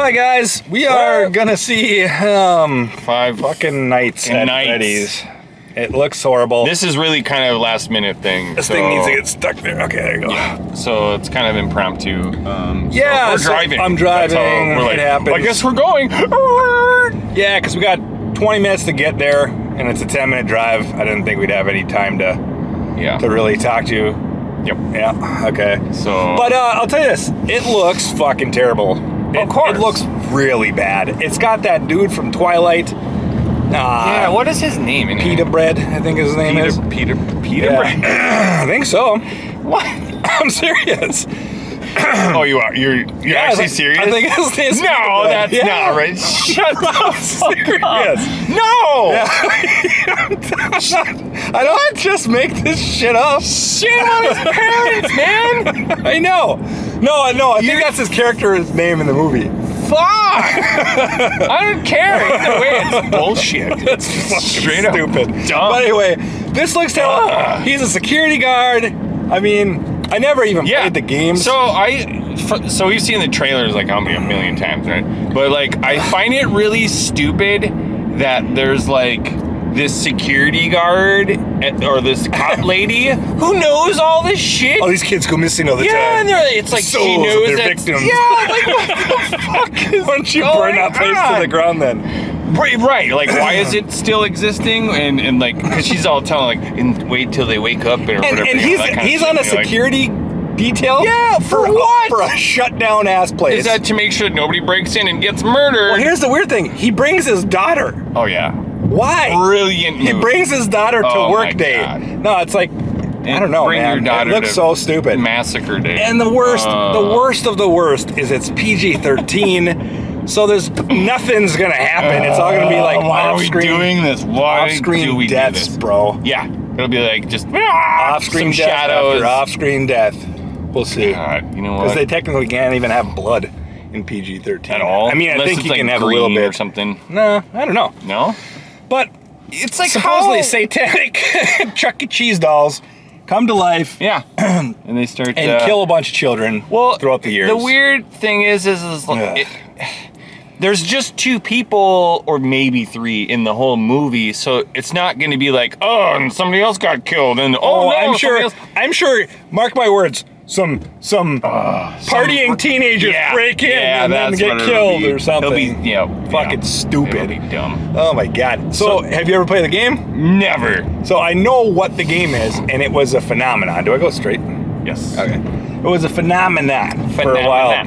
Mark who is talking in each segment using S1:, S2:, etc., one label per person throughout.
S1: right, guys, we are gonna see 5 fucking nights at Freddy's. It looks horrible.
S2: This is really kind of a last minute thing.
S1: This thing needs to get stuck there. Okay, there you go.
S2: Yeah, so it's kind of impromptu.
S1: Yeah,
S2: we're driving.
S1: I'm driving.
S2: We're like,
S1: it happens.
S2: I guess we're going.
S1: Yeah, because we got 20 minutes to get there, and it's a 10-minute drive. I didn't think we'd have any time to really talk to you.
S2: Yep.
S1: Yeah, okay.
S2: So,
S1: but I'll tell you this, it looks fucking terrible.
S2: Of course.
S1: It looks really bad. It's got that dude from Twilight.
S2: Yeah, what is his name?
S1: Pita Bread, I think his name is.
S2: Pita Bread?
S1: I think so.
S2: What?
S1: I'm serious.
S2: Oh, you are? You're actually serious?
S1: I think his name's
S2: No, that's not right. Shut up.
S1: Serious.
S2: No!
S1: Yeah. I don't just make this shit up.
S2: Shit on his parents, man!
S1: I know. No, I think that's his character's name in the movie.
S2: Fuck! I don't care. Either way, it's bullshit.
S1: That's fucking
S2: straight up
S1: stupid.
S2: Dumb.
S1: But anyway, this looks terrible. He's a security guard. I mean, I never even played the game.
S2: So we've seen the trailers like how many, a million times, right? But like, I find it really stupid that there's like this security guard or this cop lady who knows all this shit.
S1: All these kids go missing all the time.
S2: Yeah, and it's like she knows
S1: their
S2: that.
S1: victims.
S2: Yeah, like what the fuck is
S1: Why don't you burn that place to the ground then?
S2: Right, like why is it still existing? And like, because she's all telling like, and wait till they wake up or whatever.
S1: And he's on a security detail.
S2: Yeah, for what?
S1: For a shut down ass place.
S2: Is that to make sure nobody breaks in and gets murdered?
S1: Well, here's the weird thing. He brings his daughter.
S2: Oh yeah.
S1: Why?
S2: Brilliant move.
S1: He brings his daughter to work day.
S2: God.
S1: No, it's like I don't know,
S2: Bring
S1: man.
S2: your daughter
S1: it looks
S2: to
S1: so stupid.
S2: Massacre day.
S1: And the worst of the worst is it's PG-13, so there's nothing's gonna happen. It's all gonna be like
S2: why
S1: off-screen.
S2: are we doing this? Why
S1: off-screen
S2: do we
S1: deaths,
S2: do this?
S1: bro?
S2: Yeah, it'll be like just
S1: Off-screen
S2: some
S1: death
S2: shadows.
S1: after off-screen death. We'll see.
S2: God, you know what?
S1: Because they technically can't even have blood in PG-13
S2: At all.
S1: I mean,
S2: Unless
S1: I think
S2: it's
S1: you
S2: like
S1: can have a little
S2: green
S1: bit
S2: or something.
S1: No, I don't know.
S2: No,
S1: but
S2: it's like
S1: supposedly satanic Chuck E. Cheese dolls come to life.
S2: Yeah, and they start
S1: and kill a bunch of children. Throughout the years.
S2: The weird thing is there's just 2 people or maybe 3 in the whole movie, so it's not going to be like, oh, and somebody else got killed, and no,
S1: I'm sure. Mark my words. Some partying teenagers break in and then get killed or something.
S2: It'll be
S1: fucking stupid.
S2: It'll be dumb.
S1: Oh my god. So have you ever played the game?
S2: Never.
S1: So I know what the game is, and it was a phenomenon. Do I go straight?
S2: Yes.
S1: Okay. It was a phenomenon for a while.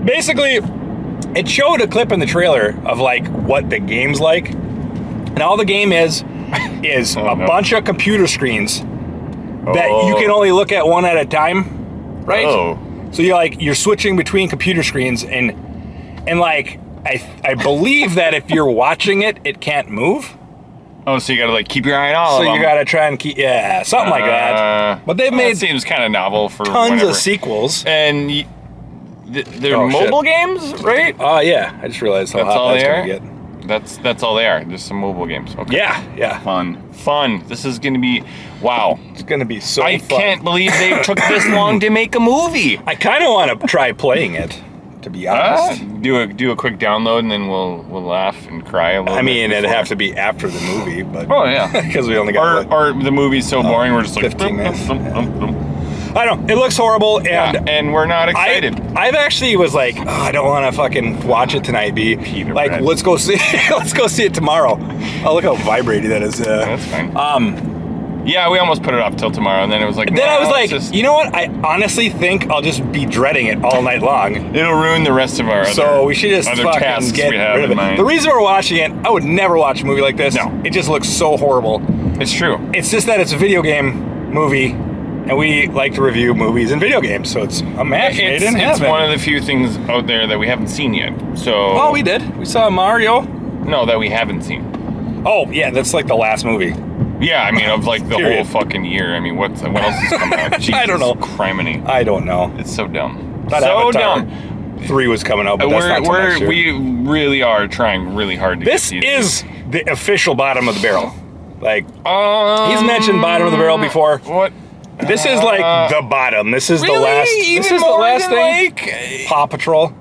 S1: Basically, it showed a clip in the trailer of like what the game's like, and all the game is a bunch of computer screens that you can only look at one at a time, right?
S2: Oh.
S1: So you're switching between computer screens, and like I believe that if you're watching it, it can't move.
S2: Oh, so you gotta like keep your eye on all of them.
S1: So you gotta try and keep something like that. But they've made
S2: seems kind of novel for
S1: tons of sequels,
S2: and they're mobile games, right?
S1: Yeah. I just realized how hot that's gonna get.
S2: That's all they are. Just some mobile games. Okay.
S1: Yeah.
S2: Fun. This is gonna be wow.
S1: It's gonna be so fun.
S2: I can't believe they took this long to make a movie.
S1: I kind of want to try playing it, to be honest.
S2: Do a quick download and then we'll laugh and cry a little bit.
S1: I mean, it'd have to be after the movie, but because we only got
S2: or the movie's so boring we're just like
S1: 15 minutes. I don't know. It looks horrible,
S2: and we're not excited.
S1: I've actually was like, I don't want to fucking watch it tonight, B. Like, let's go see it tomorrow. Oh, look how vibrating that is.
S2: That's fine. Yeah, we almost put it off till tomorrow, and then it was like.
S1: Then I was like, you know what? I honestly think I'll just be dreading it all night long.
S2: It'll ruin the rest of our
S1: so we should just
S2: other
S1: fucking
S2: tasks
S1: get
S2: we have
S1: rid of
S2: in
S1: it.
S2: mind.
S1: The reason we're watching it, I would never watch a movie like this.
S2: No,
S1: it just looks so horrible.
S2: It's true.
S1: It's just that it's a video game movie. And we like to review movies and video games, so it's a match made in heaven.
S2: It's one of the few things out there that we haven't seen yet. So.
S1: Oh, we did. We saw Mario.
S2: No, that we haven't seen.
S1: Oh, yeah, that's like the last movie.
S2: Yeah, I mean, of like the whole fucking year. I mean, what else is coming out? Jesus,
S1: I don't know.
S2: Criminy.
S1: I don't know.
S2: It's so dumb.
S1: That
S2: so
S1: Avatar
S2: dumb.
S1: 3 was coming out, but that's not till next year.
S2: We really are trying really hard to get these.
S1: This is the official bottom of the barrel. Like, he's mentioned bottom of the barrel before.
S2: What?
S1: This is like the bottom. This is
S2: really?
S1: the last.
S2: Even
S1: this is
S2: more
S1: the last
S2: than
S1: thing.
S2: Like...
S1: Paw Patrol.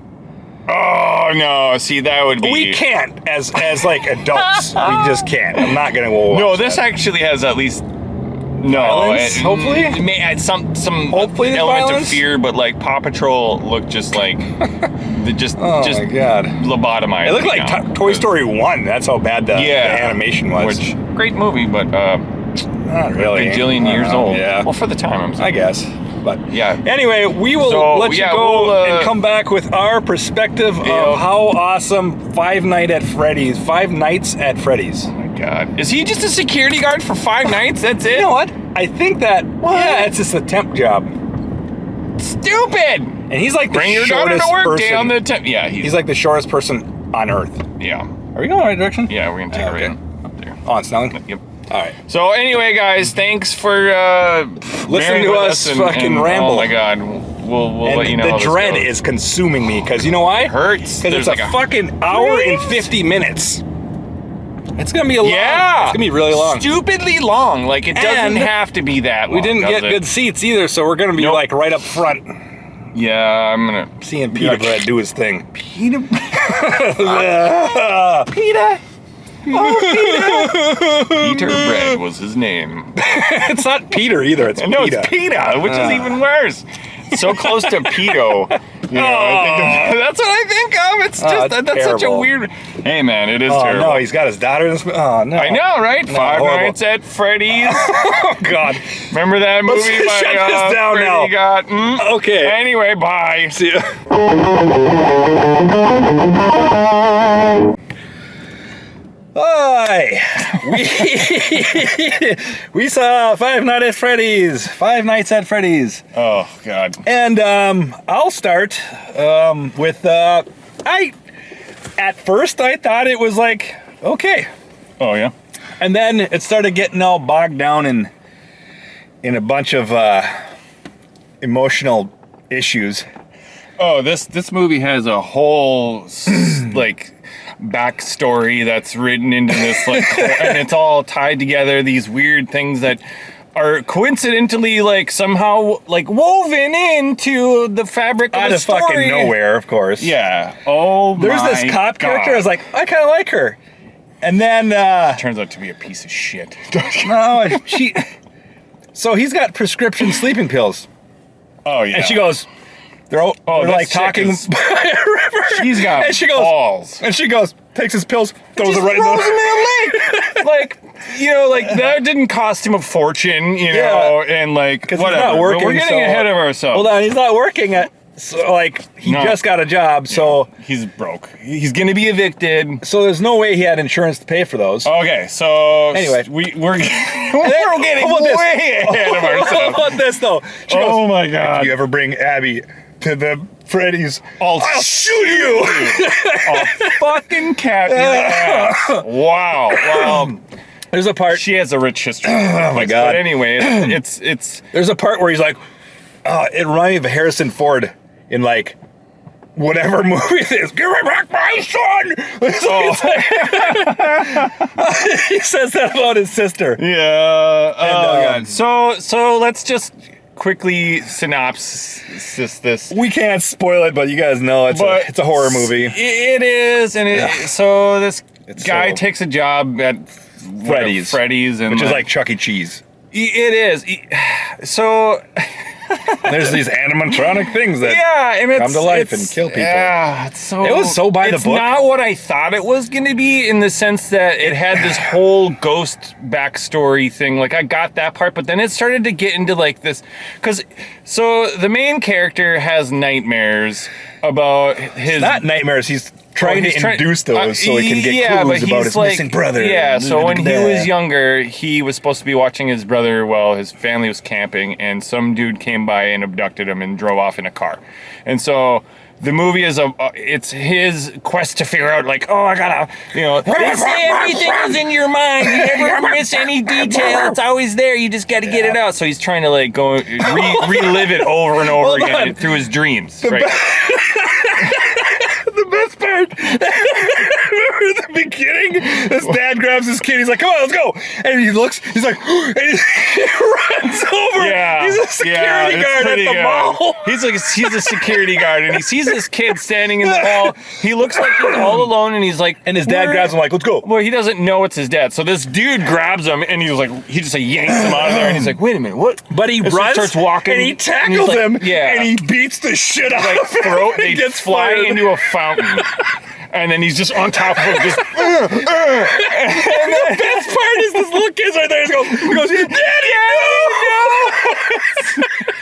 S2: Oh no! See, that would be.
S1: We can't as like adults. We just can't. I'm not gonna watch
S2: No, this
S1: that.
S2: actually has at least. No,
S1: Violence, hopefully?
S2: it may add some
S1: Hopefully there's
S2: element
S1: violence?
S2: of fear, but like Paw Patrol looked just like just
S1: Oh my god!
S2: lobotomized.
S1: It looked like
S2: now.
S1: Toy Story 1. That's how bad the animation was.
S2: Which great movie, but
S1: Not really.
S2: bajillion years old.
S1: Yeah.
S2: Well, for the time, I'm saying.
S1: I guess. But
S2: Yeah.
S1: Anyway, we will let you go and come back with our perspective of how awesome Five Nights at Freddy's.
S2: Oh my God. Is he just a security guard for 5 nights? That's it?
S1: You know what? I think that it's just a temp job.
S2: Stupid.
S1: And he's like the
S2: Bring your daughter
S1: shortest
S2: to work
S1: person.
S2: down the temp. Yeah,
S1: He's like the shortest person on Earth.
S2: Yeah.
S1: Are we going the right direction?
S2: Yeah, we're gonna take
S1: Okay.
S2: it right up there.
S1: Oh, it's Snelling?
S2: Yep.
S1: All right.
S2: So anyway, guys, thanks for
S1: Listen to us fucking ramble.
S2: Oh my God, we'll let you know.
S1: The
S2: how this
S1: dread
S2: goes.
S1: is consuming me because you know why?
S2: It hurts.
S1: Because it's
S2: There's
S1: a
S2: like
S1: fucking hour and 50 minutes. It's gonna be a long.
S2: Yeah,
S1: It's gonna be really long.
S2: Stupidly long. Like it doesn't
S1: And
S2: have to be that long.
S1: We didn't get
S2: does it?
S1: good seats either, so we're gonna be
S2: Nope.
S1: like right up front,
S2: Yeah, I'm gonna
S1: seeing Peter Bread do his thing.
S2: Peter.
S1: Peter.
S2: Peter Bread was his name.
S1: It's not Peter either. It's
S2: No,
S1: Peter.
S2: it's PETA, which is even worse. So close to pedo. You know, that's what I think of. It's just that's such a
S1: terrible.
S2: weird. Hey man, it is
S1: Oh
S2: terrible.
S1: no, he's got his daughter in this. Oh no.
S2: I know, right? Five
S1: horrible.
S2: Nights at Freddy's.
S1: Oh god.
S2: Remember that movie?
S1: Let's shut this down
S2: Freddy
S1: now.
S2: Got,
S1: Okay.
S2: Anyway, bye.
S1: See ya. Hi. We saw Five Nights at Freddy's. Five Nights at Freddy's.
S2: Oh God.
S1: And I'll start with at first I thought it was like okay,
S2: Oh yeah.
S1: and then it started getting all bogged down in a bunch of emotional issues.
S2: Oh, this movie has a whole like backstory that's written into this like, and it's all tied together. These weird things that are coincidentally like somehow like woven into the fabric of
S1: Out
S2: the
S1: of
S2: story.
S1: fucking nowhere, of course.
S2: Yeah. Oh
S1: There's
S2: my
S1: this cop character.
S2: God.
S1: I was like, I kind of like her, and then
S2: Turns out to be a piece of shit.
S1: no, she. So he's got prescription sleeping pills,
S2: Oh yeah.
S1: and she goes, they're
S2: this
S1: like
S2: chick
S1: talking
S2: is-
S1: by a river.
S2: She's got
S1: and she goes,
S2: balls.
S1: and she goes, takes his pills, throws
S2: Just
S1: it right
S2: throws
S1: in
S2: him
S1: the.
S2: in the lake. Like, you know, like that didn't cost him a fortune, you know, and like
S1: Because
S2: whatever.
S1: he's not
S2: But
S1: working.
S2: we're getting
S1: so-
S2: ahead of ourselves.
S1: Hold on, he's not working at. So like he
S2: No.
S1: just got a job, so
S2: He's broke. He's gonna be evicted.
S1: there's no way he had insurance to pay for those.
S2: Okay, so
S1: Anyway.
S2: we're
S1: And then-
S2: getting
S1: how about this?
S2: way ahead of
S1: How
S2: ourselves.
S1: about this though? She goes,
S2: Oh my
S1: if
S2: God!
S1: you ever bring Abby to the Freddy's,
S2: I'll
S1: shoot you.
S2: I'll fucking cat your ass. Wow. Well,
S1: There's a part.
S2: she has a rich history.
S1: Oh my God.
S2: But anyway, it's
S1: There's a part where he's like, it reminded me of Harrison Ford in like whatever movie it is. Give me back my son. He says that about his sister.
S2: yeah. Oh
S1: And,
S2: God. So let's just quickly synopsis this.
S1: We can't spoil it, but you guys know it's a horror movie.
S2: It is, and so this
S1: It's
S2: guy
S1: so-
S2: takes a job at Freddy's, and
S1: Which is like Chuck E. Cheese.
S2: it is. So
S1: There's these animatronic things that
S2: yeah, and it's
S1: come to life
S2: it's-
S1: and kill people.
S2: Yeah, it's so
S1: It was so by the
S2: it's
S1: book.
S2: not what I thought it was going to be in the sense that it had this whole ghost backstory thing. Like I got that part, but then it started to get into like this so the main character has nightmares about his
S1: not nightmares. He's trying to induce those so he can get clues about his missing brother.
S2: Yeah, so when he was younger, he was supposed to be watching his brother while his family was camping, and some dude came by and abducted him and drove off in a car. And so the movie is it's his quest to figure out, like, oh, I gotta, they say everything is in your mind. You never miss any detail. It's always there. You just got to get it out. So he's trying to like go relive it over and over
S1: Hold
S2: again
S1: on.
S2: through his dreams. Right?
S1: The best part. the beginning, this dad grabs his kid. He's like, "Come on, let's go!" And he looks. He's like, and he runs over.
S2: Yeah,
S1: he's a security guard at the mall.
S2: He's a security guard, and he sees this kid standing in the hall. He looks like he's all alone, and he's like,
S1: and his dad grabs him like, "Let's go."
S2: Well, he doesn't know it's his dad, so this dude grabs him, and he just like yanks him out of there, and he's like, "Wait a minute, what?"
S1: But he runs,
S2: starts walking,
S1: and he tackles him,
S2: yeah,
S1: and he beats the shit out of him.
S2: They gets fly into a fountain. And then he's just on top of him, just.
S1: And the best part is this little kid's right there. He goes, "Daddy, no!"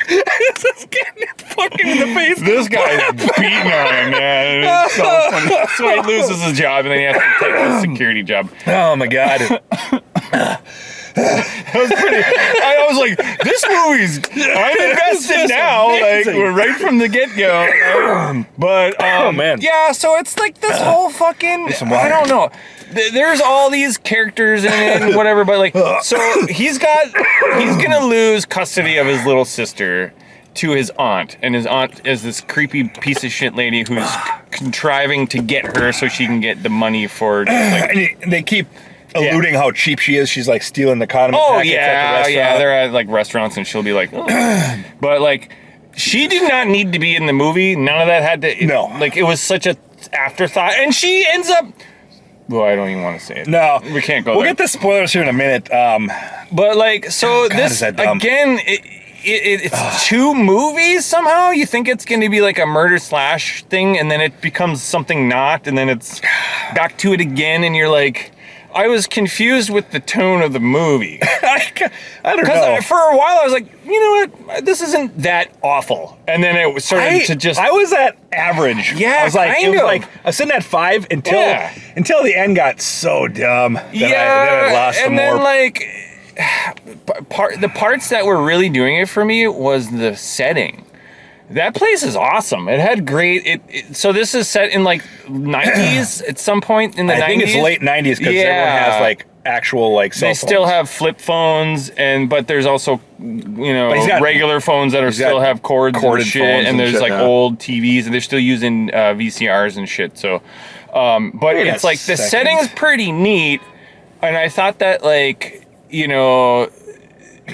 S1: He's just getting fucking in the face.
S2: This guy's beating on him, man. It's so funny. That's why he loses his job, and then he has to take the security job.
S1: Oh my god.
S2: That was pretty. I was like, this movie's. I'm invested now,
S1: amazing.
S2: like we're right from the get go. But
S1: oh man,
S2: yeah. So it's like this whole fucking. I don't know. There's all these characters in it and whatever, but like, so he's gonna lose custody of his little sister to his aunt, and his aunt is this creepy piece of shit lady who's contriving to get her so she can get the money for. Like,
S1: and they keep alluding how cheap she is. She's like stealing the condiment packets at the restaurant.
S2: Yeah, they're at like restaurants, and she'll be like, oh. But like, she did not need to be in the movie. None of that had to.
S1: No,
S2: like it was such a afterthought, and she ends up. Well, I don't even want to say it.
S1: No,
S2: we can't go.
S1: We'll
S2: there.
S1: get the spoilers here in a minute.
S2: But like, so God, this again. It's two movies somehow. You think it's going to be like a murder slash thing, and then it becomes something not, and then it's back to it again, and you're like. I was confused with the tone of the movie.
S1: I don't know.
S2: Because for a while I was like, you know what? This isn't that awful. And then it started to just...
S1: I was at average.
S2: Yeah,
S1: I was like,
S2: kind of.
S1: I was sitting at 5 until the end got so dumb that I lost some more.
S2: And then like, the parts that were really doing it for me was the setting. That place is awesome. It had great. So this is set in like 90s at some point in the 90s.
S1: I think it's late 90s because everyone has like actual like cell phones.
S2: They still have flip phones, but there's also regular phones that still have corded and shit. And there's like old TVs, and they're still using VCRs and shit. So, but it's like the setting's pretty neat, and I thought that like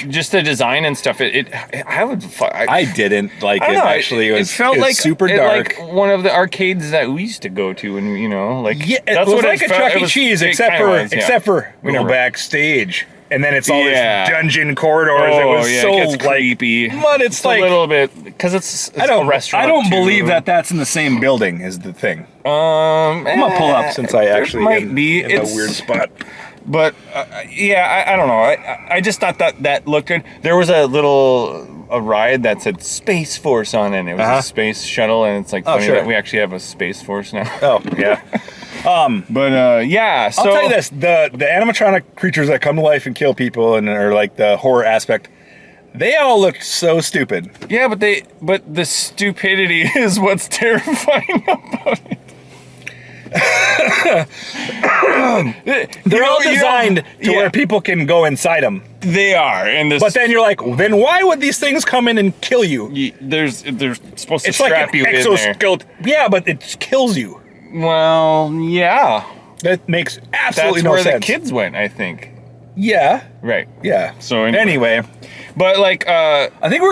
S2: just the design and stuff. I didn't like it. Actually, it felt like super dark. Like one of the arcades that we used to go to, and
S1: that's what like a Chuck E. Cheese, except for we go backstage, and then it's all these dungeon corridors. It was so
S2: it gets creepy,
S1: but it's like
S2: a little bit because it's a restaurant.
S1: I don't believe that that's in the same building is the thing. I'm gonna pull up since I actually might be in a weird spot.
S2: But I don't know. I just thought that looked good. There was a ride that said Space Force on it. It was a space shuttle, and it's like funny that we actually have a Space Force now.
S1: Oh yeah.
S2: So I'll
S1: tell you this: the animatronic creatures that come to life and kill people and are like the horror aspect, they all looked so stupid.
S2: Yeah, but the stupidity is what's terrifying about it.
S1: They're all designed to where people can go inside them.
S2: They are, but
S1: then you're like, then why would these things come in and kill you?
S2: They're supposed to strap you in there.
S1: Yeah, but it kills you.
S2: Well, yeah,
S1: that makes absolutely no sense.
S2: That's where the kids went, I think.
S1: Yeah.
S2: Right.
S1: Yeah.
S2: So
S1: anyway,
S2: but like,
S1: I think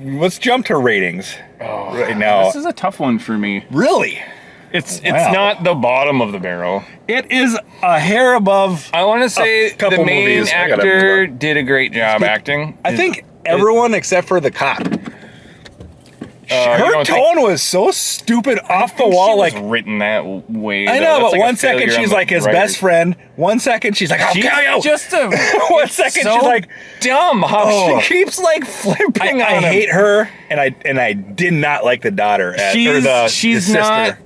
S1: let's jump to ratings right now.
S2: This is a tough one for me.
S1: Really.
S2: It's not the bottom of the barrel.
S1: It is a hair above.
S2: I want to say the main actor did a great job acting.
S1: I think everyone except for the cop. Her tone was so stupid off the wall. Like
S2: written that way.
S1: I know, but 1 second she's like his best friend. 1 second she's like, I'll kill you.
S2: Just a
S1: 1 second she's like
S2: dumb. How she keeps like flipping on him.
S1: I hate her, and I did not like the daughter.
S2: She's
S1: the
S2: not.
S1: sister.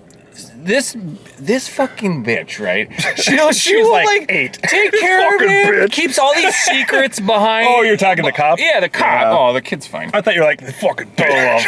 S2: This fucking bitch, right?
S1: She's like 8.
S2: Take care of him.
S1: Bitch.
S2: Keeps all these secrets behind.
S1: Oh, you're talking the cop?
S2: Yeah, the cop.
S1: Yeah.
S2: Oh, the kid's fine.
S1: I thought you were like, fucking bitch.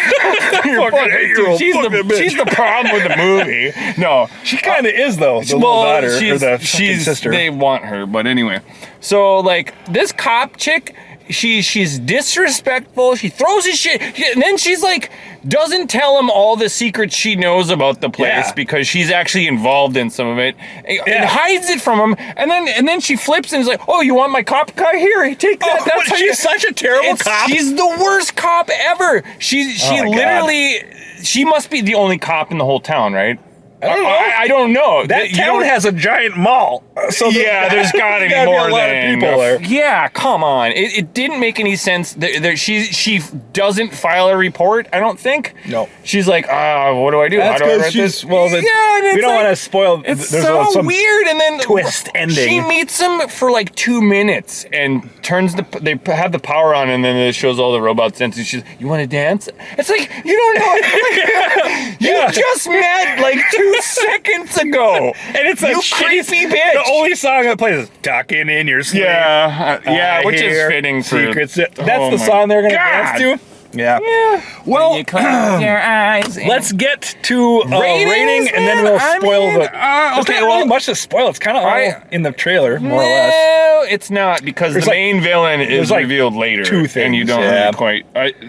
S2: She's the problem with the movie. No.
S1: She kind of is, though, the little daughter or the sister.
S2: They want her, but anyway. So, like, this cop chick... She's disrespectful. She throws his shit, and then she's like doesn't tell him all the secrets she knows about the place
S1: Yeah.
S2: because she's actually involved in some of it, and hides it from him. And then she flips and is like, "Oh, you want my cop car? Here, take that." That's how
S1: she's such a terrible cop.
S2: She's the worst cop ever. She
S1: my God.
S2: literally, she must be the only cop in the whole town, right?
S1: I
S2: don't know.
S1: That town has a giant mall. So
S2: there's gotta be
S1: gotta
S2: more
S1: a lot
S2: than
S1: of people there.
S2: Yeah, come on. It didn't make any sense. She doesn't file a report, I don't think.
S1: No.
S2: She's like, what do I do?
S1: That's
S2: How do I
S1: because
S2: write
S1: she's
S2: this?
S1: and
S2: it's
S1: we don't
S2: like-
S1: want to spoil.
S2: It's
S1: there's
S2: so
S1: some
S2: weird, and then
S1: twist ending.
S2: She meets him for like 2 minutes and turns they have the power on, and then it shows all the robots dancing. She's, "You want to dance?" It's like, you don't know. You just met like 2 seconds ago,
S1: and it's
S2: you
S1: a
S2: creepy bitch.
S1: The only song that plays is "Tucking in Your Sleep."
S2: Which is fitting for
S1: secrets. That's
S2: Oh
S1: the
S2: my
S1: song they're gonna
S2: God.
S1: dance to. Yeah.
S2: Well,
S1: Well,
S2: you close your eyes.
S1: let's get to
S2: Ratings,
S1: rating, and then
S2: man.
S1: we'll
S2: I
S1: spoil
S2: mean,
S1: the. There's
S2: okay,
S1: not really
S2: well,
S1: much to spoil. It's kind of all in the trailer, more or less.
S2: No, it's not, because
S1: There's
S2: the
S1: like-
S2: main villain is
S1: there's like
S2: revealed later,
S1: 2 things,
S2: and you don't really quite.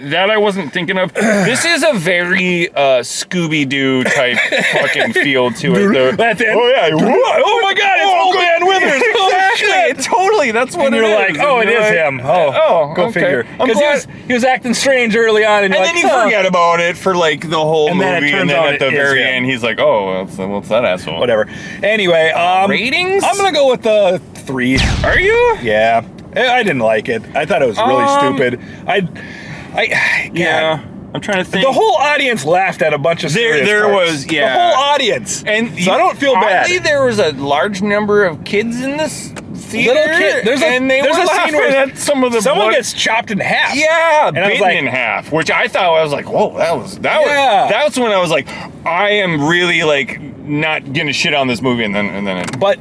S2: That I wasn't thinking of. This is a very Scooby-Doo type fucking feel to it.
S1: At the end,
S2: Oh my God! It's Old Man Withers.
S1: Exactly.
S2: Totally. That's what
S1: And
S2: it
S1: you're
S2: is.
S1: like, oh, it is him. Oh, go
S2: okay.
S1: figure.
S2: I'm
S1: Because
S2: glad-
S1: he was acting strange early on, and,
S2: And
S1: you're
S2: then
S1: like,
S2: you
S1: "Huh."
S2: forget about it for like the whole
S1: And then it
S2: movie,
S1: turns
S2: and then
S1: out
S2: at the
S1: it is
S2: very
S1: him.
S2: end, he's like, "Oh, what's that asshole?"
S1: Whatever. Anyway,
S2: Ratings?
S1: I'm gonna go with the 3.
S2: Are you?
S1: Yeah, I didn't like it. I thought it was really stupid.
S2: Yeah. I'm trying to think.
S1: The whole audience laughed at a bunch of serious
S2: There
S1: parts.
S2: was, yeah.
S1: The whole audience.
S2: And
S1: so I don't feel bad.
S2: oddly, there was a large number of kids in this theater.
S1: Little kid. There's
S2: and they
S1: there's
S2: were
S1: a scene
S2: laughing
S1: where
S2: at some of the
S1: someone
S2: blood.
S1: gets chopped in half.
S2: Yeah,
S1: And I was
S2: bitten
S1: like-
S2: in half, which I thought, I was like, whoa,
S1: Yeah.
S2: that's when I was like, I am really like not gonna shit on this movie, and then it
S1: But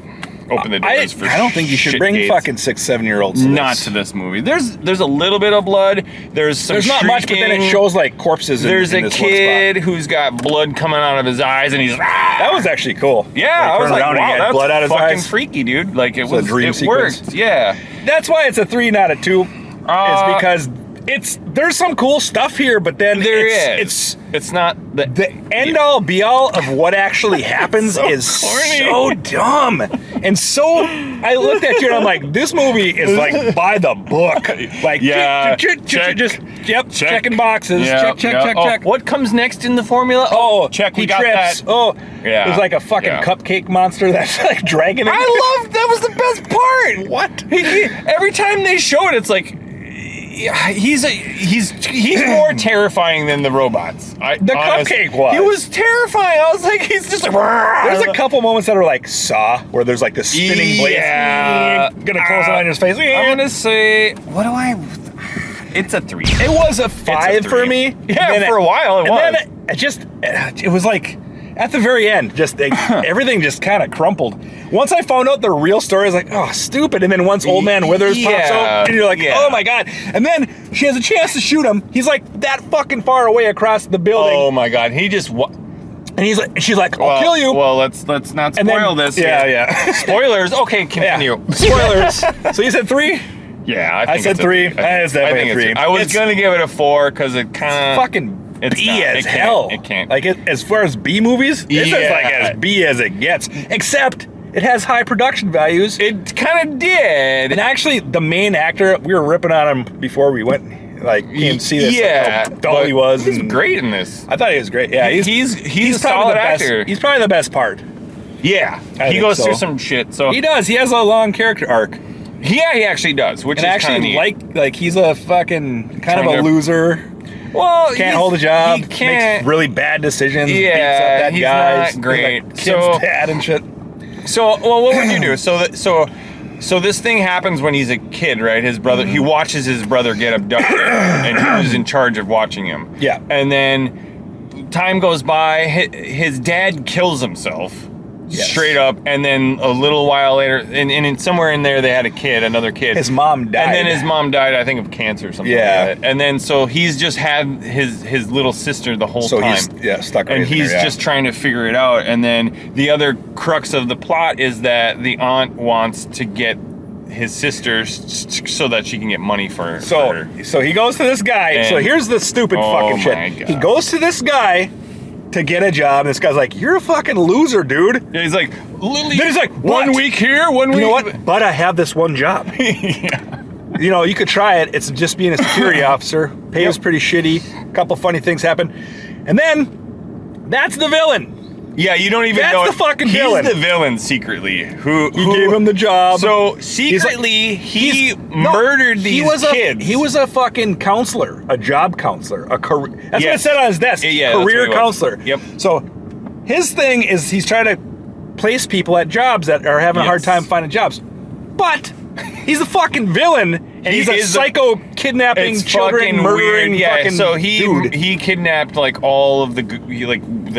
S2: opened the doors for
S1: I don't think you should
S2: shit
S1: bring
S2: dates.
S1: fucking 6, 7-year-olds.
S2: Not to this movie. There's a little bit of blood. There's some
S1: There's not much, but then it
S2: shrieking.
S1: shows like corpses.
S2: There's
S1: in
S2: a
S1: this one
S2: kid
S1: spot.
S2: who's got blood coming out of his eyes, and he's
S1: That was actually cool.
S2: yeah. I was like,
S1: wow,
S2: wow, that's
S1: blood out of his
S2: fucking
S1: eyes.
S2: freaky, dude. Like it
S1: a
S2: was.
S1: dream
S2: It
S1: sequence.
S2: worked. Yeah.
S1: That's why it's a 3, not a 2. It's because there's some cool stuff here, but then
S2: It's not
S1: the end all be all of what actually happens
S2: So
S1: is
S2: corny.
S1: so dumb. And so I looked at you and I'm like, this movie is like by the book. Like
S2: Yeah,
S1: just
S2: check.
S1: checking boxes.
S2: Yeah,
S1: check.
S2: Oh,
S1: Check.
S2: what comes next in the formula?
S1: Oh,
S2: check.
S1: He
S2: We got
S1: trips.
S2: that.
S1: Oh,
S2: Yeah,
S1: there's like a fucking
S2: yeah.
S1: cupcake monster that's like dragging him.
S2: I love that. Was the best part.
S1: What?
S2: Every time they show it, it's like he's more terrifying than the robots.
S1: Cupcake was.
S2: He was terrifying. I was like, he's just like.
S1: There's a couple moments that are like Saw, where there's like the spinning blade.
S2: Yeah.
S1: Gonna close it on his face.
S2: I'm gonna say, what do I? It's a 3.
S1: It was a 5 for me.
S2: Yeah,
S1: And then
S2: for a while it was.
S1: And then it was like at the very end, just everything just kind of crumpled. Once I found out the real story, I was like, oh, stupid. And then once Old Man Withers pops out, and you're like, oh my God. And then she has a chance to shoot him. He's like that fucking far away across the building.
S2: Oh my God, he just.
S1: And she's like, I'll kill you.
S2: Well, let's not
S1: And then-
S2: spoil this.
S1: Yeah.
S2: Spoilers. Okay, continue.
S1: Spoilers. So you said 3?
S2: Yeah,
S1: I said 3. It's definitely a 3.
S2: I was gonna give it a 4 because it kind of
S1: fucking B as
S2: It can't.
S1: hell.
S2: It can't.
S1: Like as far as B movies, this is like as B as it gets. Except it has high production values.
S2: It kind of did.
S1: And actually, the main actor, we were ripping on him before we went, like, came to see this.
S2: Yeah,
S1: like, how dull he was.
S2: He's
S1: and
S2: great in this.
S1: I thought he was great. Yeah,
S2: he's a
S1: probably
S2: solid
S1: the best.
S2: actor.
S1: He's probably the best part.
S2: Yeah,
S1: I
S2: he
S1: think
S2: goes
S1: so.
S2: through some shit. So
S1: He does. He has a long character arc.
S2: yeah, he actually does, which
S1: And
S2: is
S1: actually,
S2: kinda neat.
S1: like he's a fucking kind of a
S2: Kinda-
S1: loser.
S2: Well,
S1: Can't hold a job.
S2: He can't.
S1: Makes really bad decisions.
S2: Yeah,
S1: beats up that
S2: he's
S1: guy.
S2: not great.
S1: Kid's
S2: So-
S1: dad and shit.
S2: So, well, what would you do? So this thing happens when he's a kid, right? His brother, he watches his brother get abducted, and he was in charge of watching him.
S1: Yeah.
S2: And then time goes by, his dad kills himself.
S1: Yes.
S2: Straight up, and then a little while later, and somewhere in there they had another kid.
S1: His mom died.
S2: And then his mom died, I think, of cancer or something
S1: Yeah.
S2: like that. And then so he's just had his little sister the whole
S1: So
S2: time.
S1: he's stuck.
S2: And
S1: raising
S2: he's
S1: her, yeah.
S2: just trying to figure it out. And then the other crux of the plot is that the aunt wants to get his sister so that she can get money for her.
S1: So he goes to this guy.
S2: And-
S1: so here's the stupid fucking shit.
S2: my God.
S1: He goes to this guy to get a job. And this guy's like, "You're a fucking loser, dude."
S2: Yeah, he's like,
S1: Then he's like,
S2: one
S1: "What?
S2: week here, 1 week.
S1: You know what? But I have this one job.
S2: Yeah.
S1: You know, you could try it. It's just being a security officer. Pay was pretty shitty. A couple funny things happen. And then, that's the villain.
S2: Yeah, you don't even
S1: That's
S2: know
S1: the fucking villain.
S2: He's the villain secretly. Who
S1: Gave him the job.
S2: So secretly, he murdered these kids.
S1: He was a fucking counselor, a job counselor, a career. That's what it
S2: Yes.
S1: said on his desk.
S2: Yeah, that's
S1: career
S2: what it was.
S1: counselor.
S2: Yep.
S1: So his thing is he's trying to place people at jobs that are having a hard
S2: Yes.
S1: time finding jobs. But he's a fucking villain. And he's a psycho kidnapping
S2: It's
S1: children,
S2: fucking
S1: murdering
S2: weird. Yeah,
S1: fucking
S2: so
S1: dude.
S2: he kidnapped like all of the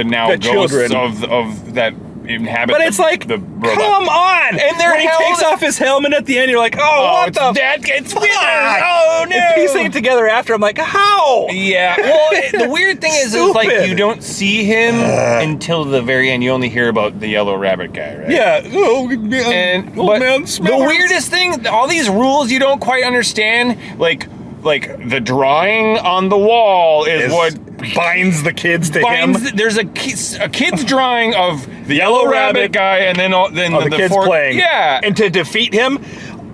S2: now
S1: The
S2: ghosts
S1: children.
S2: of that inhabit.
S1: But it's like,
S2: the robot.
S1: come on!
S2: And they're
S1: when he
S2: held-
S1: takes off his helmet at the end, you're like, oh, what the
S2: that gets
S1: fuck?
S2: Oh no!
S1: And piecing it together after, I'm like, how?
S2: Yeah. Well, the weird thing is like
S1: Stupid.
S2: you don't see him until the very end. You only hear about the yellow rabbit guy, right?
S1: Yeah. Oh,
S2: And
S1: old
S2: but
S1: man
S2: the
S1: Smithers.
S2: weirdest thing, all these rules you don't quite understand, like the drawing on the wall is what
S1: binds the kids to
S2: binds.
S1: him.
S2: There's a kid's drawing of
S1: The yellow rabbit
S2: guy, and then
S1: the kids playing.
S2: Yeah,
S1: And to defeat him,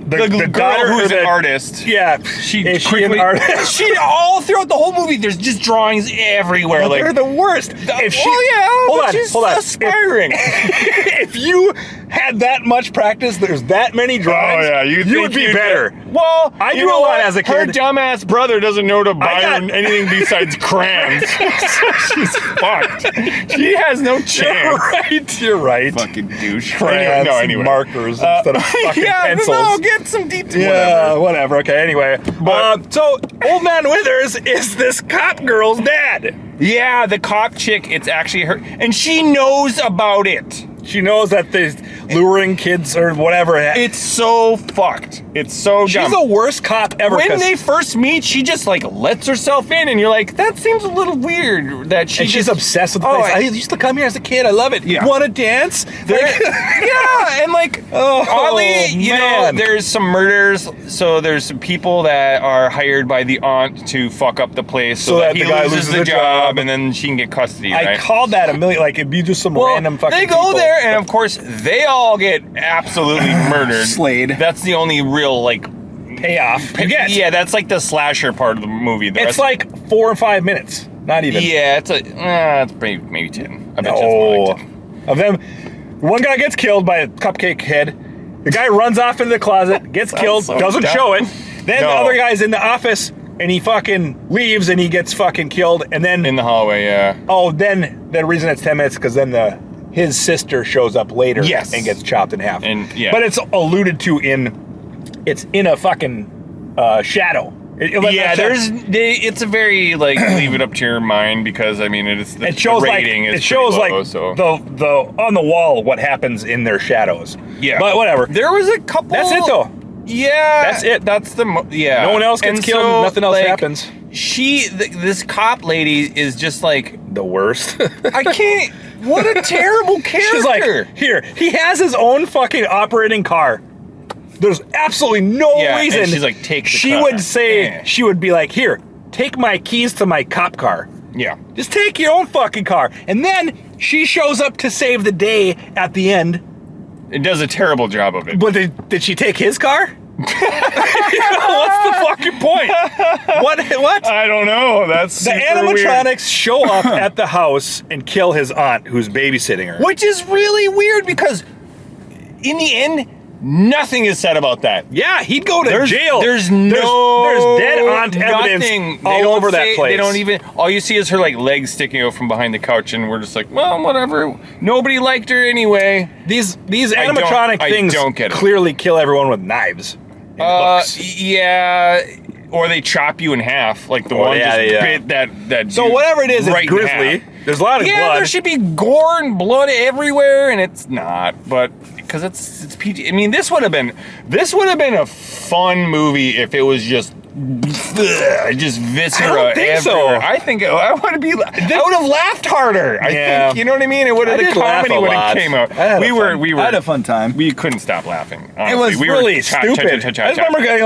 S2: the girl
S1: daughter
S2: who's
S1: or
S2: an
S1: the-
S2: artist.
S1: Yeah.
S2: She
S1: Is she
S2: quickly,
S1: an artist?
S2: she all throughout the whole movie. There's just drawings everywhere.
S1: Well,
S2: like
S1: they're the worst. If she,
S2: hold on. Aspiring.
S1: If you had that much practice, there's that many drawings. you would be better.
S2: Well,
S1: I
S2: you
S1: drew
S2: know
S1: a lot
S2: what?
S1: as a
S2: Her
S1: kid.
S2: dumbass brother doesn't know to buy
S1: got-
S2: her anything besides crayons. She's fucked. She has no chance.
S1: You're right.
S2: Fucking douche.
S1: Crayons,
S2: Anyway.
S1: markers instead of fucking pencils.
S2: No, get some detail.
S1: Yeah, whatever. Okay, anyway. So, Old Man Withers is this cop girl's dad.
S2: Yeah, the cop chick, it's actually her. And she knows about it.
S1: She knows that the luring kids or whatever.
S2: It's so fucked. It's so
S1: She's
S2: dumb.
S1: the worst cop ever.
S2: When
S1: 'cause-
S2: they first meet, she just like lets herself in, and you're like, that seems a little weird. That she
S1: and she's
S2: just,
S1: obsessed with the
S2: Oh,
S1: place. I used to come here as a kid. I love it.
S2: Yeah.
S1: Want to dance? Like,
S2: yeah, and like oddly, you know,
S1: man.
S2: there's some murders. So there's some people that are hired by the aunt to fuck up the place, so that
S1: that
S2: he
S1: the guy
S2: loses
S1: loses
S2: the
S1: the job.
S2: and then she can get custody.
S1: I
S2: right?
S1: called that a million. Like it'd be just some random fucking.
S2: They go
S1: people.
S2: there, and of course, they all get absolutely murdered.
S1: Slayed.
S2: That's the only real like
S1: payoff. You get.
S2: Yeah, that's like the slasher part of the movie. The
S1: It's
S2: rest-
S1: like 4 or 5 minutes. Not even.
S2: yeah, it's maybe 10. I bet you it's
S1: No.
S2: more like 10.
S1: Of them, one guy gets killed by a cupcake head. The guy runs off into the closet, gets killed,
S2: so
S1: doesn't
S2: dumb.
S1: show it. Then
S2: No.
S1: the other guy's in the office and he fucking leaves and he gets fucking killed. And then
S2: In the hallway, yeah.
S1: then the reason it's 10 minutes because then his sister shows up later
S2: Yes.
S1: and gets chopped in half.
S2: And, yeah.
S1: But it's alluded to it's in a fucking shadow.
S2: Yeah, it's a very like leave it up to your mind because I mean
S1: It shows
S2: the
S1: like
S2: rating is
S1: it shows
S2: pretty low,
S1: like
S2: so.
S1: the on the wall what happens in their shadows.
S2: Yeah,
S1: but whatever.
S2: There was a couple.
S1: That's it though.
S2: Yeah,
S1: That's it.
S2: That's yeah.
S1: No one else gets
S2: And
S1: killed.
S2: so,
S1: Nothing else
S2: like,
S1: happens.
S2: This cop lady is just like
S1: The worst.
S2: I can't. What a terrible character.
S1: She's like, here. He has his own fucking operating car. There's absolutely no
S2: Yeah, and
S1: reason.
S2: she's like, take the
S1: She
S2: car.
S1: would say,
S2: Yeah.
S1: she would be like, here, take my keys to my cop car.
S2: yeah.
S1: Just take your own fucking car. And then she shows up to save the day at the end.
S2: It does a terrible job of it.
S1: But did she take his car? What's the fucking point? What?
S2: I don't know. That's
S1: The
S2: super
S1: animatronics
S2: weird.
S1: show up at the house and kill his aunt who's babysitting her.
S2: Which is really weird because in the end, nothing is said about that.
S1: Yeah, he'd go to jail.
S2: There's
S1: dead aunt evidence
S2: nothing. They
S1: all
S2: don't
S1: over that
S2: say-
S1: place.
S2: They don't even. All you see is her like legs sticking out from behind the couch, and we're just like, well, whatever. Nobody liked her anyway.
S1: These
S2: I don't-
S1: animatronic
S2: I
S1: things
S2: don't get it.
S1: clearly kill everyone with knives and hooks.
S2: Yeah. Or they chop you in half, like the one
S1: yeah,
S2: just
S1: yeah.
S2: bit that.
S1: So
S2: dude
S1: whatever it is,
S2: right
S1: it's
S2: in
S1: grisly.
S2: half.
S1: There's a lot of
S2: Yeah,
S1: blood.
S2: there should be gore and blood everywhere, and it's not. But because it's PG. I mean, this would have been a fun movie if it was just just viscera
S1: I don't think so.
S2: everywhere. I think I would have laughed harder. I think, you know what I mean? It would have, the comedy would have came out.
S1: I had a fun time.
S2: We couldn't stop laughing. Honestly.
S1: It was really stupid. I just
S2: Cha-cha-cha-cha-cha.
S1: remember getting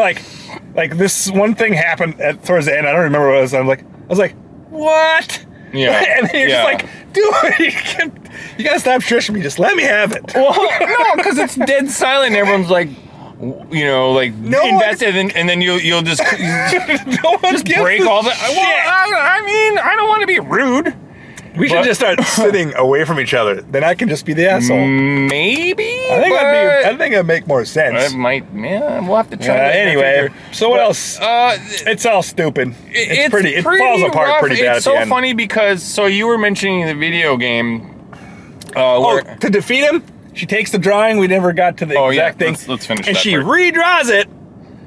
S1: like this one thing happened towards the end. I don't remember what it was. I was like, what?
S2: Yeah.
S1: And then you're just like, dude, you gotta stop shushing me. Just let me have it.
S2: Well, no, because it's dead silent. Everyone's like, you know, like invested, and then you'll just
S1: No one
S2: just
S1: gives
S2: break
S1: a
S2: all the.
S1: shit.
S2: Well, I mean, I don't want to be rude.
S1: We should just start sitting away from each other. Then I can just be the asshole.
S2: Maybe.
S1: I think it'd make more sense.
S2: It might. Yeah, we'll have to try.
S1: Anyway, so what else? It's all stupid. It's pretty. It falls apart
S2: rough.
S1: pretty bad.
S2: It's
S1: at the
S2: so
S1: end.
S2: funny because you were mentioning the video game.
S1: To defeat him, she takes the drawing. We never got to the exact thing.
S2: Let's finish
S1: and
S2: that
S1: she
S2: part.
S1: redraws it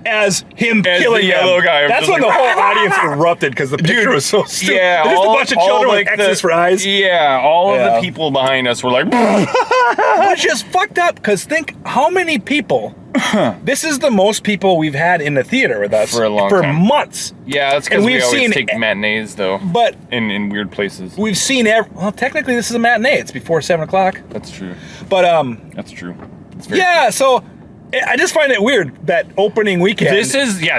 S1: as him killing
S2: the yellow
S1: them.
S2: guy.
S1: That's when the whole audience erupted because the picture was so stupid.
S2: Yeah,
S1: just a bunch of children with X's for eyes.
S2: Yeah, all of the people behind us were like,
S1: which is fucked up because think how many people. This is the most people we've had in the theater with us
S2: for a long time.
S1: months.
S2: Yeah, that's because we always take matinees though.
S1: But
S2: in weird places.
S1: We've seen well, technically this is a matinee. It's before 7 o'clock.
S2: That's true.
S1: But
S2: that's true.
S1: Yeah, so I just find it weird that opening weekend.
S2: This is the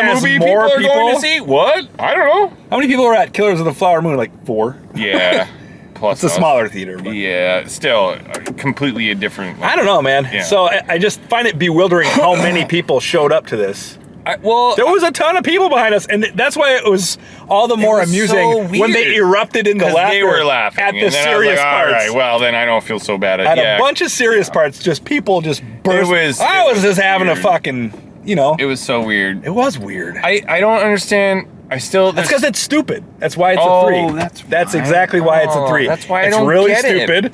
S2: movie
S1: more
S2: people are going to see. What? I don't know.
S1: How many people are at Killers of the Flower Moon? Like 4.
S2: Yeah. Plus
S1: it's a smaller theater. But.
S2: Yeah, still completely a different.
S1: I don't know, man.
S2: Yeah.
S1: So I just find it bewildering how many people showed up to this. There was a ton of people behind us, and that's why it was all the more amusing when they erupted into laughter.
S2: They were laughing
S1: at the serious parts.
S2: All right, well then I don't feel so bad
S1: at a bunch of serious parts. Just people just burst. I was just having a fucking,
S2: It was so weird.
S1: It was weird.
S2: I don't understand. That's
S1: because it's stupid. That's why it's a 3. That's exactly why it's a 3.
S2: That's why
S1: it's
S2: I don't
S1: really
S2: get
S1: stupid.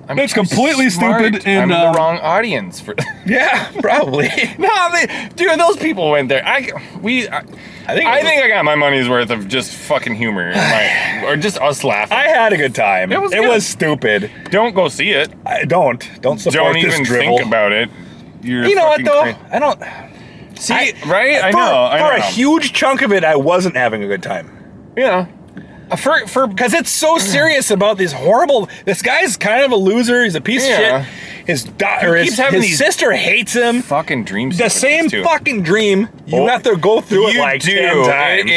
S2: It's
S1: completely stupid.
S2: And I'm the wrong audience for.
S1: Yeah, probably.
S2: Dude, those people went there. I think I got my money's worth of just fucking humor, or just us laughing.
S1: I had a good time. It was stupid.
S2: Don't go see it.
S1: Don't support this drivel.
S2: Don't even think about it.
S1: You know what though? I don't.
S2: See, right? I know.
S1: For a huge chunk of it, I wasn't having a good time.
S2: Yeah.
S1: Because it's so serious about these horrible. This guy's kind of a loser. He's a piece of shit. His sister hates him.
S2: Fucking dreams.
S1: The same fucking dream. You have to go through it like 10 times.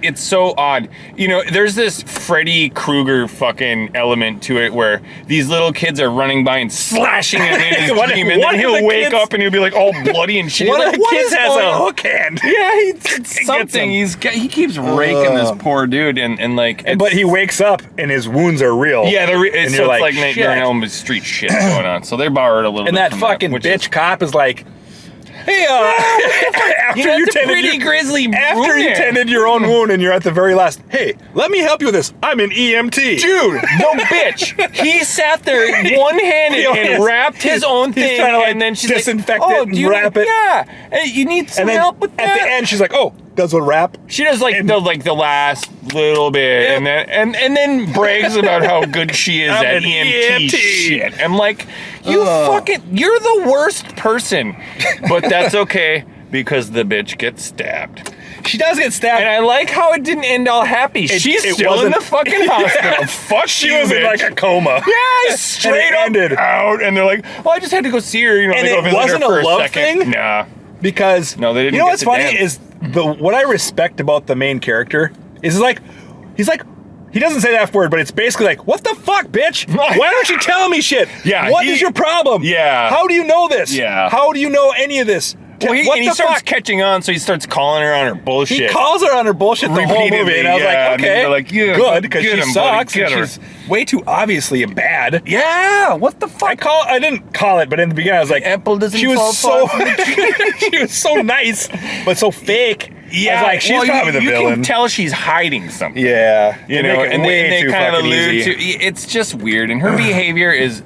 S2: It's so odd. There's this Freddy Krueger fucking element to it where these little kids are running by and slashing him in his dream, and then he'll wake up and he'll be like all bloody and shit.
S1: One of the kids has a hook hand.
S2: Yeah, it's something. He keeps raking this poor dude,
S1: but he wakes up and his wounds are real.
S2: Yeah, it's like Nightmare on Elm Street shit going on. So they borrowed a little bit.
S1: And that fucking bitch cop is like, hey, after you tended your own wound and you're at the very last, hey, let me help you with this. I'm an EMT.
S2: Dude, no bitch. He sat there one-handed and wrapped his own thing, and then she's
S1: disinfect it and wrap it.
S2: Yeah, hey, you need some help with that?
S1: At the end, she's like, oh, does a wrap?
S2: She does the last little bit, and then brags about how good she is at EMT shit. I'm like, you're the worst person, but that's okay because the bitch gets stabbed.
S1: She does get stabbed.
S2: And I like how it didn't end all happy. She's still in the fucking hospital. Fuck
S1: she
S2: you,
S1: was
S2: bitch.
S1: in like a coma.
S2: Yeah, straight up out. And they're like, well, I just had to go see her.
S1: And it wasn't a love thing?
S2: Nah.
S1: Because,
S2: no, they didn't.
S1: You know what's funny is what I respect about the main character is he's like, he doesn't say that F word, but it's basically like, what the fuck, bitch? Why don't you tell me shit?
S2: Yeah.
S1: What is your problem?
S2: Yeah.
S1: How do you know this?
S2: Yeah.
S1: How do you know any of this?
S2: Well, he starts catching on, so he starts calling her on her bullshit.
S1: He calls her on her bullshit the whole movie, and I was like, okay,
S2: like,
S1: good, because she sucks, and she's way too obviously bad.
S2: Yeah, what the fuck?
S1: I didn't call it, but in the beginning I was like,
S2: apple doesn't
S1: she was she was so nice, but so fake.
S2: Yeah,
S1: I was like, she's probably the villain.
S2: You can tell she's hiding something.
S1: Yeah,
S2: and they kind of allude to. It's just weird, and her behavior is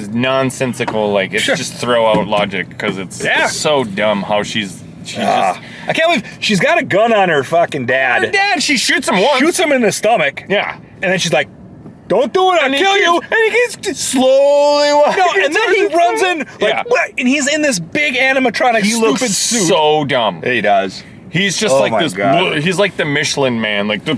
S2: nonsensical. Like it's just throw out logic because it's so dumb how she's just.
S1: I can't believe she's got a gun on her fucking dad.
S2: Her dad, she shoots him once.
S1: Shoots him in the stomach.
S2: Yeah,
S1: and then she's like, don't do it, I'll kill you.
S2: And he gets slowly walking.
S1: No, and then he runs in, like, what? And he's in this big animatronic
S2: He looks
S1: stupid suit.
S2: so dumb.
S1: He does.
S2: He's just
S1: Oh
S2: like
S1: my
S2: this.
S1: God.
S2: He's like the Michelin Man, like the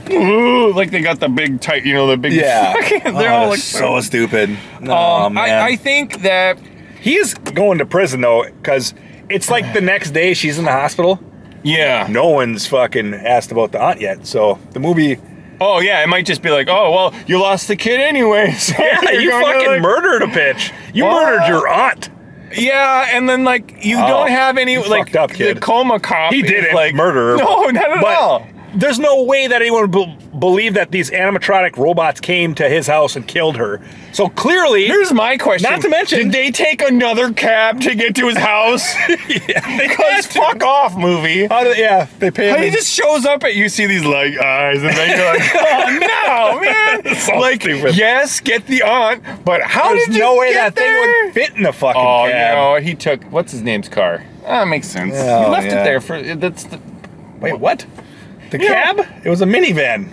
S2: like they got the big tight, the big.
S1: Yeah.
S2: They're all like
S1: so stupid. Oh, man.
S2: I think that
S1: he is going to prison though, because it's like the next day she's in the hospital.
S2: Yeah.
S1: No one's fucking asked about the aunt yet, so the movie.
S2: Oh yeah, it might just be like, oh well, you lost the kid anyway. So
S1: Yeah, you fucking murdered a bitch. You murdered your aunt.
S2: Yeah, and then like you don't have any like
S1: fucked up, kid.
S2: the coma cop.
S1: He didn't
S2: like
S1: murder her.
S2: No, not at all.
S1: There's no way that anyone would believe that these animatronic robots came to his house and killed her. So clearly,
S2: Here's my question.
S1: Not to mention-
S2: did they take another cab to get to his house?
S1: yeah,
S2: Because fuck off, movie.
S1: they pay him.
S2: He just shows up at you, see these like eyes, and then you're like, oh no, man!
S1: So
S2: like,
S1: stupid.
S2: yes, get the aunt, but how
S1: There's
S2: did you
S1: no way
S2: get
S1: that thing
S2: there?
S1: would fit in a fucking
S2: Oh,
S1: cab.
S2: he took what's his name's car. That makes sense.
S1: Oh,
S2: he left
S1: yeah.
S2: it there for that's.
S1: Wait, what? The
S2: Yeah.
S1: cab? It was a minivan.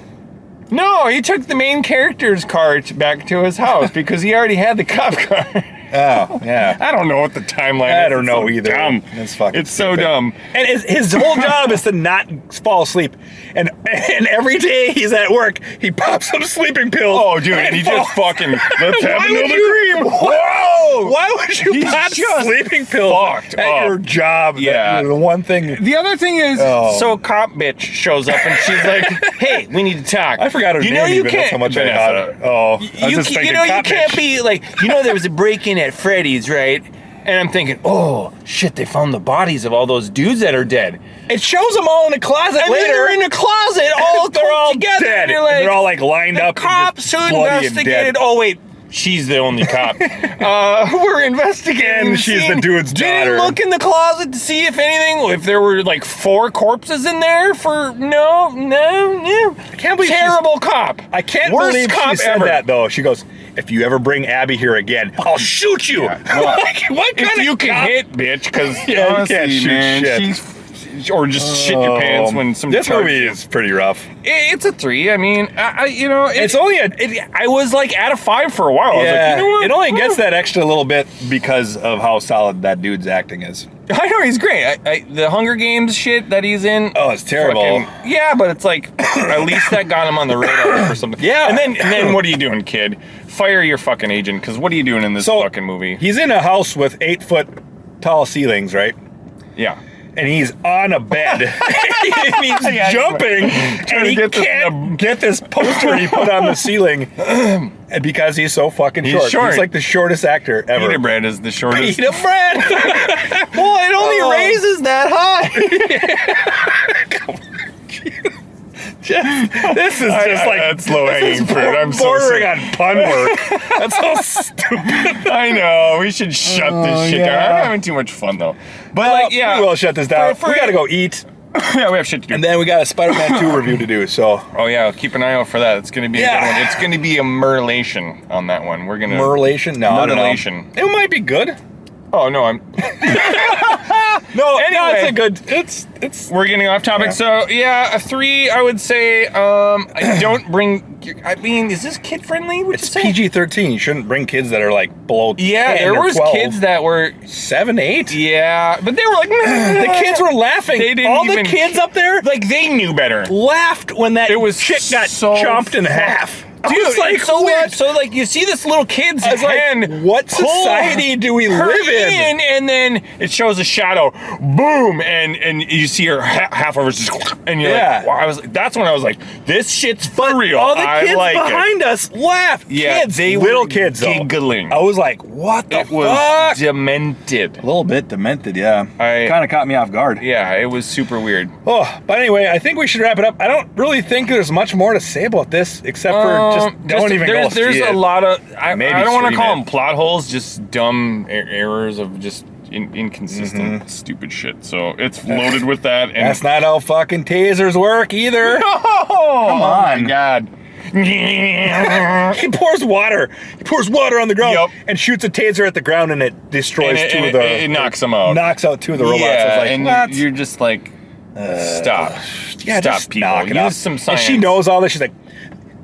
S2: No, he took the main character's car back to his house because he already had the cop car.
S1: Oh, yeah.
S2: I don't know what the timeline is.
S1: I don't
S2: It's
S1: know
S2: so
S1: either.
S2: Dumb.
S1: It's fucking
S2: It's so
S1: stupid.
S2: dumb.
S1: And his whole job is to not fall asleep. And every day he's at work, he pops some sleeping pills.
S2: Oh, dude, and he just fucking let's have
S1: Why would
S2: another
S1: you-
S2: dream.
S1: Whoa! Why would you
S2: He's
S1: pop
S2: just
S1: sleeping pills
S2: fucked
S1: at
S2: up.
S1: your job? that
S2: Yeah.
S1: you're the one thing.
S2: The other thing is,
S1: Oh.
S2: so a cop bitch shows up and she's like, "Hey, we need to talk."
S1: I forgot her
S2: You
S1: name.
S2: know you
S1: even. That's
S2: can't.
S1: how much I
S2: Vanessa.
S1: had it. Oh, I was
S2: You,
S1: just
S2: you
S1: thinking
S2: know you
S1: cop
S2: can't
S1: bitch.
S2: be like, there was a break-in at Freddy's, right? And I'm thinking, oh shit, they found the bodies of all those dudes that are dead.
S1: It shows them all in the closet
S2: And
S1: later.
S2: then they're in a closet, all
S1: they're all
S2: together.
S1: dead.
S2: And you're like,
S1: they're all like lined
S2: the
S1: up. and
S2: cops
S1: just
S2: who
S1: bloody and
S2: investigated.
S1: dead.
S2: Oh wait, she's the only cop. We're investigating.
S1: And
S2: the
S1: she's
S2: scene.
S1: the dude's
S2: Didn't
S1: daughter.
S2: look in the closet to see if anything, if there were like 4 corpses in there. No.
S1: I can't believe
S2: terrible cop.
S1: I can't
S2: Worst
S1: believe
S2: cop
S1: she said
S2: ever.
S1: that though. She goes, "If you ever bring Abby here again, I'll shoot you."
S2: Well,
S1: Like, what kind
S2: If
S1: of
S2: you can
S1: cop-
S2: hit, bitch, because
S1: Yeah, you
S2: honestly,
S1: can't shoot
S2: man,
S1: shit.
S2: or just shit your pants when some.
S1: This
S2: charge
S1: movie
S2: you.
S1: is pretty rough.
S2: It's a 3. I mean,
S1: It's only
S2: I was like at a 5 for a while. I was like, you know what?
S1: it only gets that extra little bit because of how solid that dude's acting is.
S2: I know he's great. The Hunger Games shit that he's in.
S1: Oh, it's terrible.
S2: Yeah, but it's like at least that got him on the radar for something.
S1: Yeah.
S2: And then what are you doing, kid? Fire your fucking agent, because what are you doing in this fucking movie?
S1: He's in a house with 8-foot tall ceilings, right?
S2: Yeah.
S1: And he's on a bed. and he's
S2: Yeah,
S1: jumping.
S2: trying
S1: And
S2: to
S1: he
S2: get this
S1: can't get this poster he put on the ceiling. And because he's so fucking
S2: He's
S1: short.
S2: short.
S1: He's like the shortest actor ever.
S2: Pita bread is the shortest.
S1: Pita bread.
S2: Well, it only
S1: Oh.
S2: raises that high.
S1: This is just like
S2: that's low hanging fruit. I'm so
S1: bordering
S2: sorry.
S1: on pun work. That's so stupid.
S2: I know. We should shut this shit down.
S1: yeah.
S2: I'm having too much fun though. But
S1: Well,
S2: like, yeah,
S1: we will shut this down.
S2: For-
S1: we gotta go eat,
S2: yeah, we have shit to do.
S1: and then we got a Spider-Man 2 review to do. So
S2: Oh yeah, keep an eye out for that. It's gonna be a
S1: Yeah.
S2: good one. It's gonna be a merlation on that one. We're gonna
S1: Merlation? No, I don't know.
S2: Merlation.
S1: It might be good.
S2: Oh no, I'm.
S1: No,
S2: Anyway.
S1: it's a good. It's.
S2: We're getting off topic.
S1: Yeah.
S2: So yeah, a 3. I would say. I don't bring. I mean, is this kid friendly? Would you
S1: It's
S2: say?
S1: PG-13. You shouldn't bring kids that are like below.
S2: Yeah,
S1: 10
S2: there
S1: or
S2: was
S1: 12.
S2: kids that were.
S1: 7, 8.
S2: Yeah, but they were like.
S1: The kids were laughing.
S2: They didn't
S1: All
S2: even-
S1: the kids up there
S2: like they knew better.
S1: laughed when that
S2: It was
S1: chick got
S2: so
S1: chomped in
S2: fu-
S1: half. I
S2: Dude,
S1: was like,
S2: it's so
S1: what?
S2: weird. So like you see this little kid's
S1: I was like,
S2: hand.
S1: what
S2: pull
S1: society do we
S2: her
S1: live in?
S2: And then it shows a shadow, boom, and you see her half of her just, and you're
S1: Yeah.
S2: like, wow, that's when I was like, this shit's for real.
S1: All the
S2: I
S1: kids
S2: like
S1: behind us laughed.
S2: Yeah,
S1: kids,
S2: they
S1: little
S2: were
S1: kids, though.
S2: giggling.
S1: I was like, what the
S2: It was
S1: fuck?
S2: demented.
S1: A little bit demented, yeah.
S2: I-
S1: Kind of caught me off guard.
S2: Yeah, it was super weird.
S1: Oh, but anyway, I think we should wrap it up. I don't really think there's much more to say about this except for just don't even go
S2: There's
S1: see
S2: a
S1: it.
S2: lot of I
S1: Maybe
S2: don't want to
S1: stream
S2: call
S1: it.
S2: them plot holes, just dumb errors of just inconsistent stupid shit. So it's loaded with that. And
S1: That's not how fucking tasers work either.
S2: oh,
S1: Come on.
S2: my God.
S1: He pours water. He pours water on the ground
S2: Yup.
S1: and shoots a taser at the ground, and it destroys
S2: And
S1: two of the.
S2: it knocks them out.
S1: Knocks out 2 of the robots. I
S2: Yeah,
S1: was like,
S2: and
S1: what?
S2: you're just like, stop.
S1: Yeah,
S2: Stop,
S1: just
S2: people.
S1: knock it
S2: Use
S1: off.
S2: some
S1: And
S2: science.
S1: she knows all this. She's like,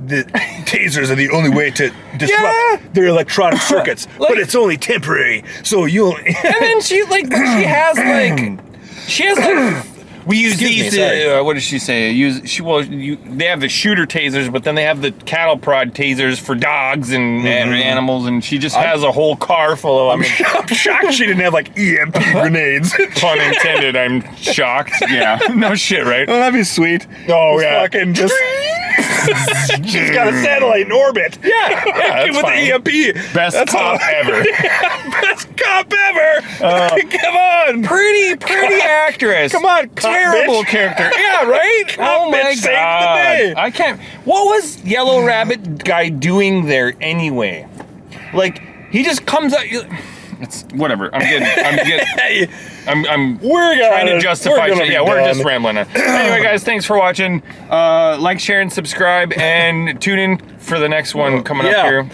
S1: the tasers are the only way to disrupt their electronic circuits, but it's only temporary. So you'll.
S2: And then she has we use these. What does she say? They have the shooter tasers, but then they have the cattle prod tasers for dogs and animals, and she just has a whole car full of them.
S1: I'm shocked she didn't have like EMP grenades.
S2: Pun intended. I'm shocked. Yeah, no shit, right?
S1: Oh, that'd be sweet.
S2: Oh yeah,
S1: fucking just. She's got a satellite in orbit.
S2: Yeah,
S1: with
S2: fine.
S1: the EMP.
S2: Best cop ever.
S1: Best cop ever. Come on.
S2: Pretty actress.
S1: Come on, cop
S2: terrible
S1: bitch.
S2: character. Yeah, right?
S1: Cop
S2: Oh my
S1: bitch saved the
S2: god.
S1: day.
S2: I can't. What was Yellow Rabbit guy doing there anyway? Like, he just comes out. It's whatever. I'm trying to justify shit. Yeah, we're just rambling on. Anyway, guys, thanks for watching. Like, share, and subscribe, and tune in for the next one coming up here.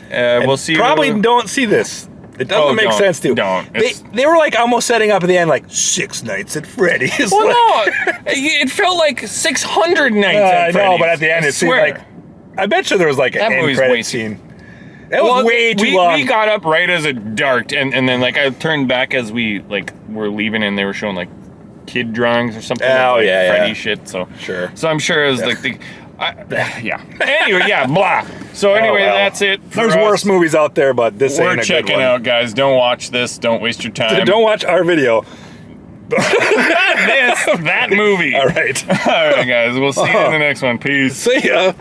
S2: We'll see you.
S1: Probably don't see this. It doesn't make sense to.
S2: Don't.
S1: They were like almost setting up at the end like 6 nights at Freddy's.
S2: Well, no, it felt like 600 nights at Freddy's.
S1: I know, but at the end it seemed like. I bet you there was like an end credit scene. That was way too long.
S2: We got up right as it darked, and then like I turned back as we were leaving, and they were showing like kid drawings or something.
S1: Oh
S2: like,
S1: yeah,
S2: Freddy shit. So
S1: sure.
S2: So I'm sure it was like the. Yeah. Anyway, yeah, blah. So anyway, that's it.
S1: There's worse movies out there, but this ain't a good one.
S2: We're checking out, guys. Don't watch this. Don't waste your time.
S1: Don't watch our video.
S2: That movie.
S1: All right.
S2: All right, guys. We'll see you in the next one. Peace.
S1: See ya.